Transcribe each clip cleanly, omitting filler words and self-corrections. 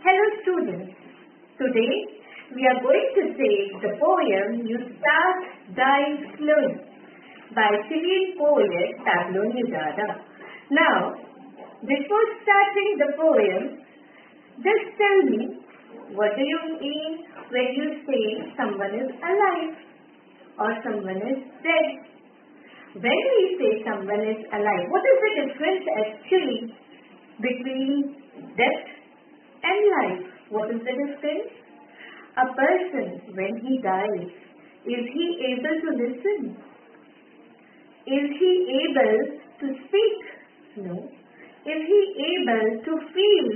Hello students, today we are going to take the poem You Start Dying Slowly by Chilean poet Pablo Neruda. Now, before starting the poem, just tell me, what do you mean when you say someone is alive or someone is dead? When we say someone is alive, what is the difference actually between death and life? What is the difference? A person, when he dies, is he able to listen? Is he able to speak? No. Is he able to feel?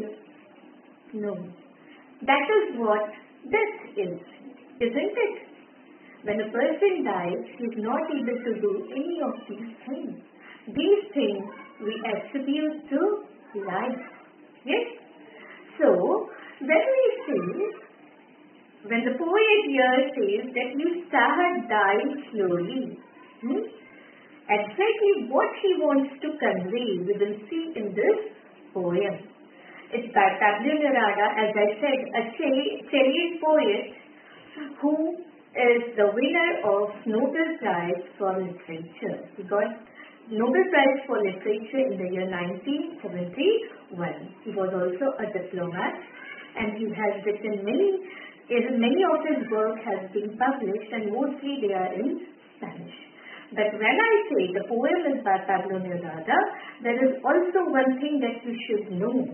No. That is what death is, isn't it? When a person dies, he is not able to do any of these things. These things we attribute to life. Yes? So, when the poet here says that you start dying slowly, exactly what he wants to convey, we will see in this poem. It's by Pablo Neruda, as I said, a Chilean poet who is the winner of Nobel Prize for Literature. He got Nobel Prize for Literature in the year 1971. He was also a diplomat, and he has written many of his work has been published, and mostly they are in Spanish. But when I say the poem is by Pablo Neruda, there is also one thing that you should know.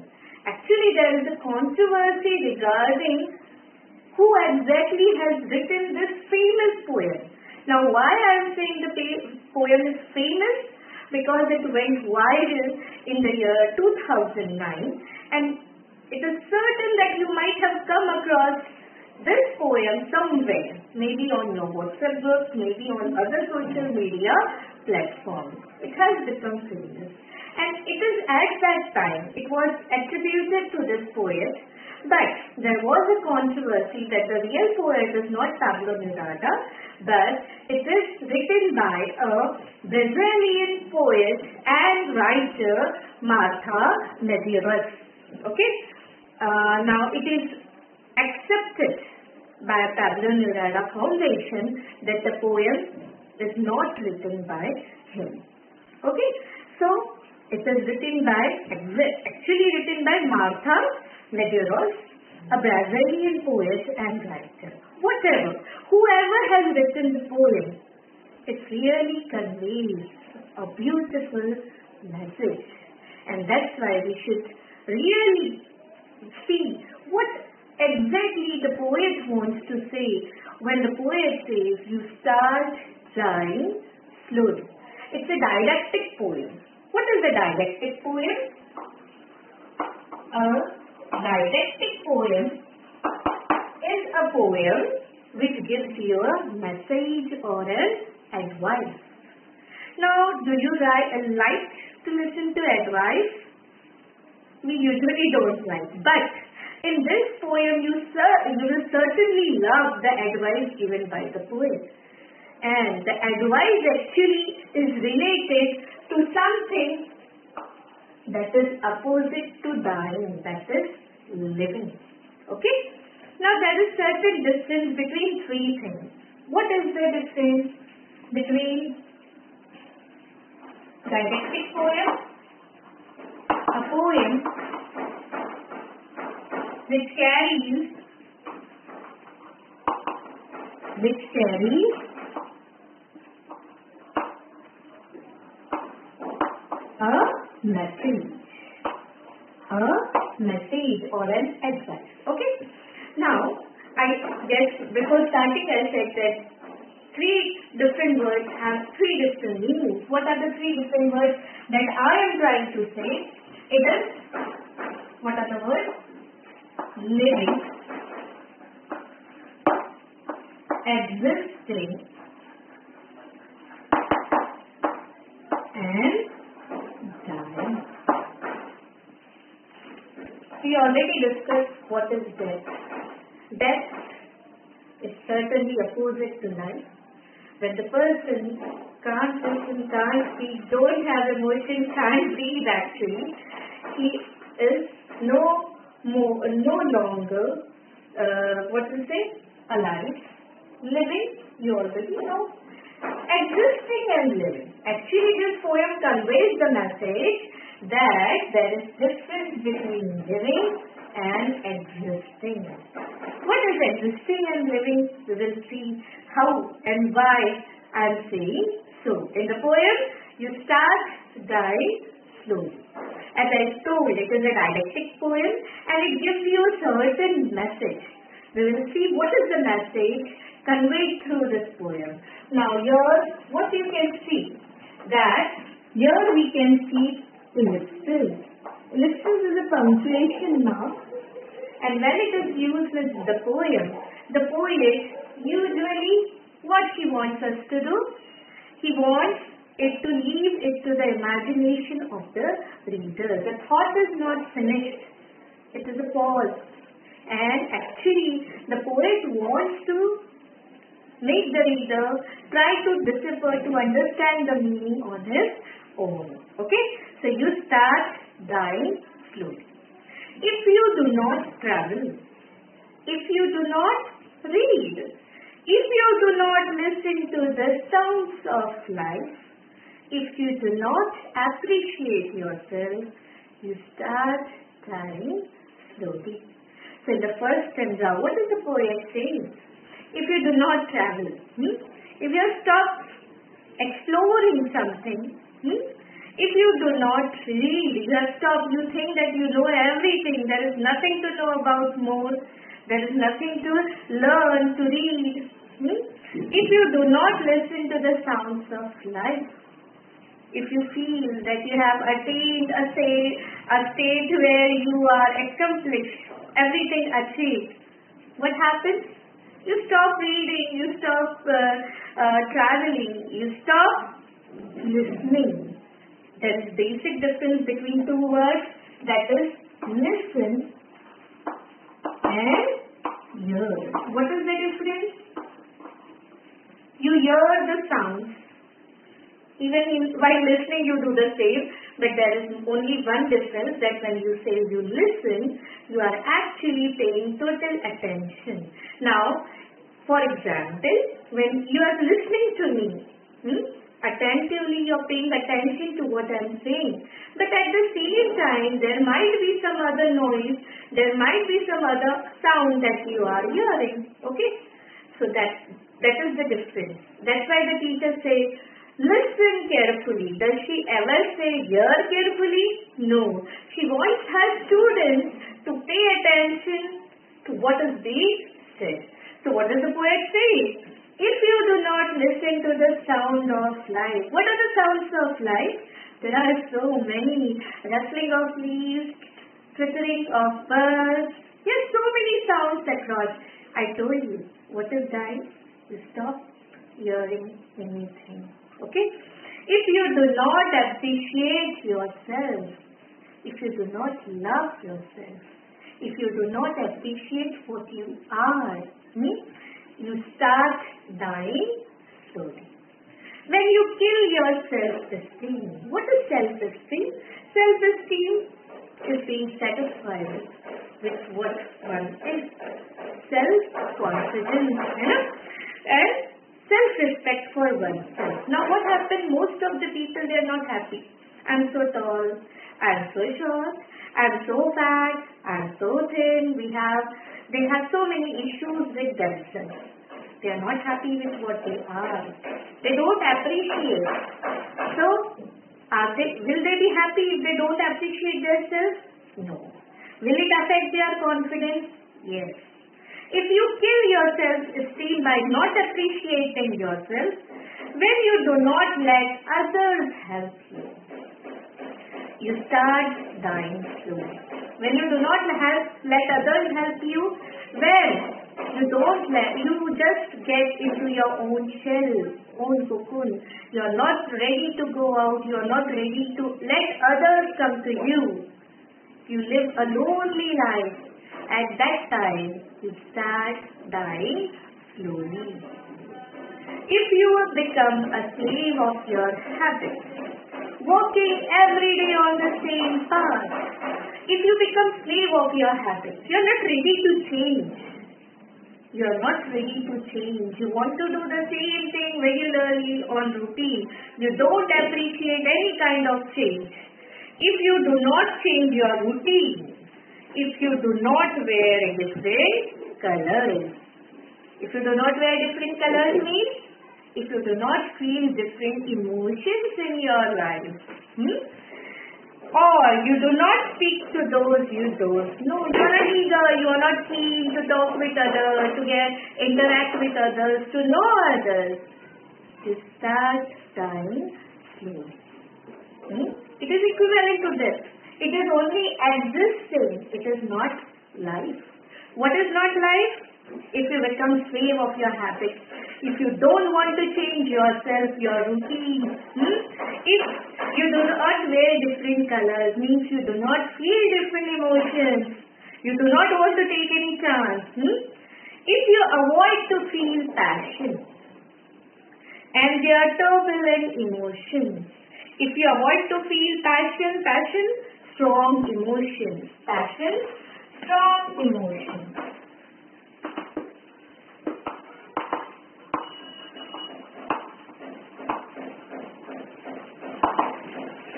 Actually, there is a controversy regarding who exactly has written this famous poem. Now, why I am saying the poem is famous? Because it went viral in the year 2009, and it is certain that you might have come across this poem somewhere, maybe on your WhatsApp group, maybe on other social media platforms. It has become famous. And it is at that time, it was attributed to this poet, but there was a controversy that the real poet is not Pablo Neruda, but it is written by a Brazilian poet and writer, Martha Medeiros. Okay? Now it is accepted by Pablo Neruda Foundation that the poem is not written by him. Okay? So, it is actually written by Martha Medeiros, a Brazilian poet and writer. Whoever has written the poem, it really conveys a beautiful message. And that's why we should really see what exactly the poet wants to say when the poet says you start dying slowly. It's a didactic poem. What is a didactic poem? A didactic poem is a poem which gives you a message or an advice. Now, do you like to listen to advice? We usually don't like. But in this poem, you will certainly love the advice given by the poet. And the advice actually is related to something that is opposite to dying, that is living. Okay? Now there is certain distance between three things. What is the difference between didactic poem, a poem which carries a message or an advice. Okay? Now, I guess before starting I said that three different words have three different meanings. What are the three different words that I am trying to say? It is, what are the words? Living, existing, and dying. We already discussed what is death. Death is certainly opposite to life. When the person can't listen, can't speak, don't have emotion, can't breathe actually, he is no no longer, what to say, alive. Living, you already know. Existing and living. Actually, this poem conveys the message that there is difference between living and existing. What is existing and living? We will see how and why I am saying so. In the poem, you start dying slowly. As I told, it is a dialectic poem and it gives you a certain message. We will see what is the message conveyed through this poem. Now here, what you can see, that here we can see ellipsis. Ellipsis is a punctuation mark, and when it is used with the poet usually what he wants us to do? He wants it to leave it to the imagination of the reader. The thought is not finished. It is a pause. And actually, the poet wants to make the reader try to decipher, to understand the meaning on his own. Okay? So you start dying slowly. If you do not travel, if you do not read, if you do not listen to the sounds of life, if you do not appreciate yourself, you start dying slowly. So in the first stanza, what is the poet saying? If you do not travel, if you have stopped exploring something, if you do not read, you have stopped, you think that you know everything, there is nothing to know about more, there is nothing to learn, to read. If you do not listen to the sounds of life, if you feel that you have attained a state where you are accomplished, everything achieved, what happens? You stop reading, you stop traveling, you stop listening. There is basic difference between two words, that is listen and hear. What is the difference? You hear the sounds. Even while listening you do the same, but there is only one difference, that when you say you listen, you are actually paying total attention. Now, for example, when you are listening to me, attentively you are paying attention to what I am saying. But at the same time, there might be some other noise, there might be some other sound that you are hearing. Okay? So that is the difference. That's why the teacher says, listen carefully. Does she ever say hear carefully? No. She wants her students to pay attention to what is being said. So what does the poet say? If you do not listen to the sound of life. What are the sounds of life? There are so many. Rustling of leaves, twittering of birds. Yes, so many sounds across. I told you, what is dying? You stop hearing anything. Okay? If you do not appreciate yourself, if you do not love yourself, if you do not appreciate what you are, you start dying slowly. When you kill your self-esteem, what is self-esteem? Self-esteem is being satisfied with what one is. Self-confidence and self-respect for oneself. Now what happened? Most of the people, they are not happy. I am so tall, I am so short, I am so fat, I am so thin. They have so many issues with themselves. They are not happy with what they are. They don't appreciate. So, will they be happy if they don't appreciate themselves? No. Will it affect their confidence? Yes. If you kill your self-esteem by not appreciating yourself, when you do not let others help you, you start dying slowly. When you do not let others help you, well, you just get into your own shell, own cocoon. You are not ready to go out. You are not ready to let others come to you. You live a lonely life. At that time, you start dying slowly. If you become a slave of your habits, walking every day on the same path, If you become slave of your habits, you are not ready to change. You are not ready to change. You want to do the same thing regularly on routine. You don't appreciate any kind of change. If you do not change your routine, if you do not wear different colors, if you do not wear different colors means, if you do not feel different emotions in your life, or you do not speak to those you don't know, you are not eager, you are not keen to talk with others, to interact with others, to know others, you start dying slowly. It is equivalent to death. It is only existing. It is not life. What is not life? If you become slave of your habits, if you don't want to change yourself, your routine, if you do not wear different colors, means you do not feel different emotions, you do not want to take any chance, if you avoid to feel passion and their turbulent emotions, if you avoid to feel passion, strong emotions, passion, strong emotions.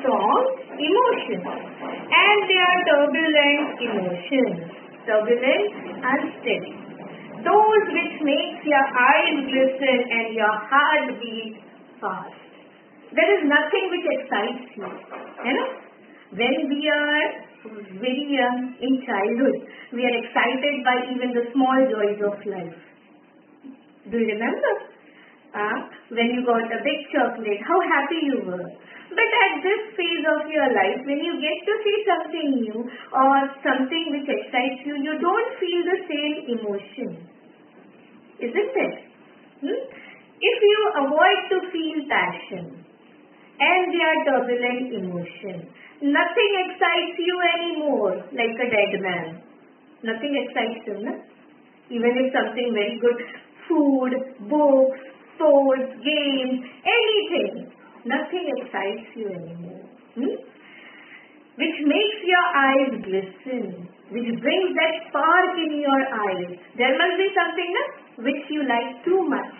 Strong emotions and they are turbulent emotions, turbulent and steady. Those which makes your eyes glisten and your heart beat fast. There is nothing which excites you. When we are very young in childhood, we are excited by even the small joys of life. Do you remember? When you got a big chocolate, how happy you were. But at this phase of your life, when you get to see something new or something which excites you, you don't feel the same emotion. Isn't it? If you avoid to feel passion and their turbulent emotion, nothing excites you anymore like a dead man. Nothing excites you, no? Even if something very good, food, books, sports, games, anything, nothing excites you anymore. Which makes your eyes glisten, which brings that spark in your eyes. There must be something which you like too much.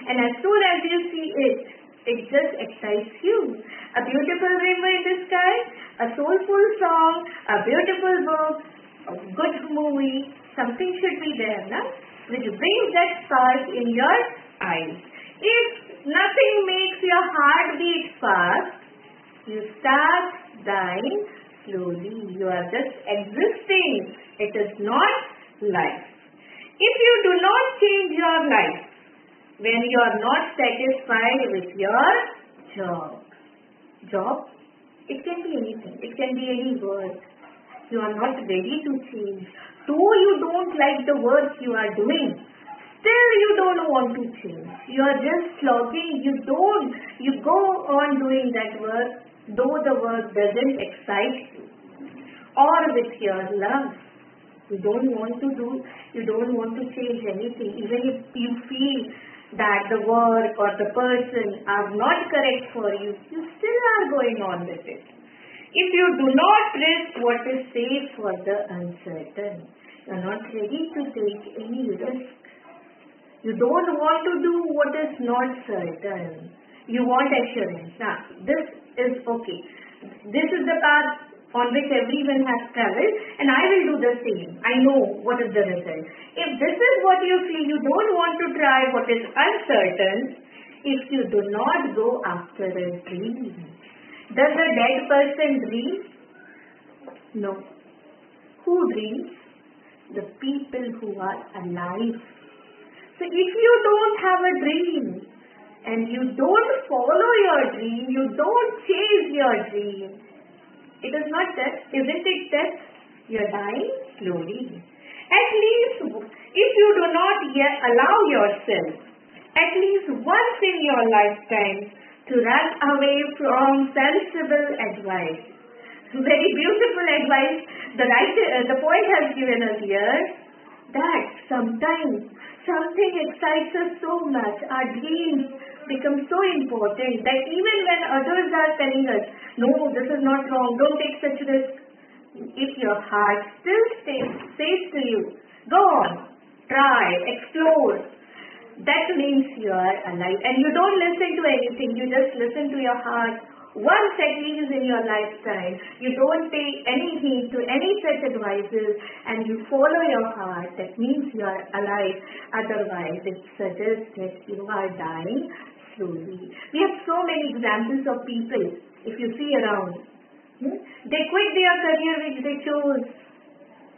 And as soon as you see it, it just excites you. A beautiful rainbow in the sky, a soulful song, a beautiful book, a good movie, something should be there, which brings that spark in your eyes. If nothing makes your heart beat fast, you start dying slowly. You are just existing. It is not life. If you do not change your life, when you are not satisfied with your job, it can be anything. It can be any work. You are not ready to change. Though you don't like the work you are doing, still you don't want to change. You are just slogging. You go on doing that work, though the work doesn't excite you. Or with your love. You don't want to change anything. Even if you feel that the work or the person are not correct for you, you still are going on with it. If you do not risk what is safe for the uncertain, you are not ready to take any risk. You don't want to do what is not certain. You want assurance. Now, this is okay. This is the path on which everyone has traveled, and I will do the same. I know what is the result. If this is what you feel, you don't want to try what is uncertain, if you do not go after a dream. Does a dead person dream? No. Who dreams? The people who are alive. So if you don't have a dream, and you don't follow your dream, you don't chase your dream, it is not death. Isn't it death? You are dying slowly. At least if you do not yet allow yourself, at least once in your lifetime, to run away from sensible advice. Very beautiful advice the poet has given us here, that sometimes something excites us so much, our dreams become so important that even when others are telling us, no, this is not wrong, don't take such risk, if your heart still says to you, go on, try, explore, that means you are alive. And you don't listen to anything, you just listen to your heart. Once at least in your lifetime, you don't pay any heed to any such advices and you follow your heart, that means you are alive. Otherwise, it suggests that you are dying slowly. We have so many examples of people, if you see around. They quit their career which they chose.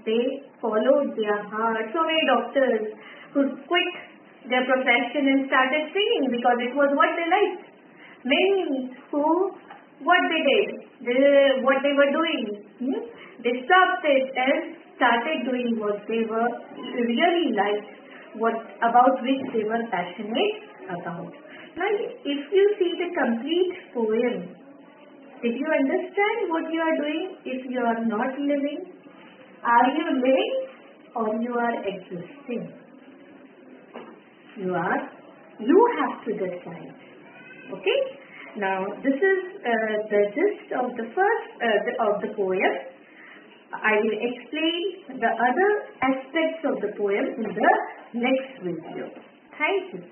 They followed their heart. So many doctors who quit their profession and started singing because it was what they liked. Many who, what they did, what they were doing, they stopped it and started doing what they were really liked, about which they were passionate about. Now, if you see the complete poem, did you understand what you are doing if you are not living? Are you living or you are existing? You have to decide. Okay? Now, this is the gist of the first of the poem. I will explain the other aspects of the poem in the next video. Thank you.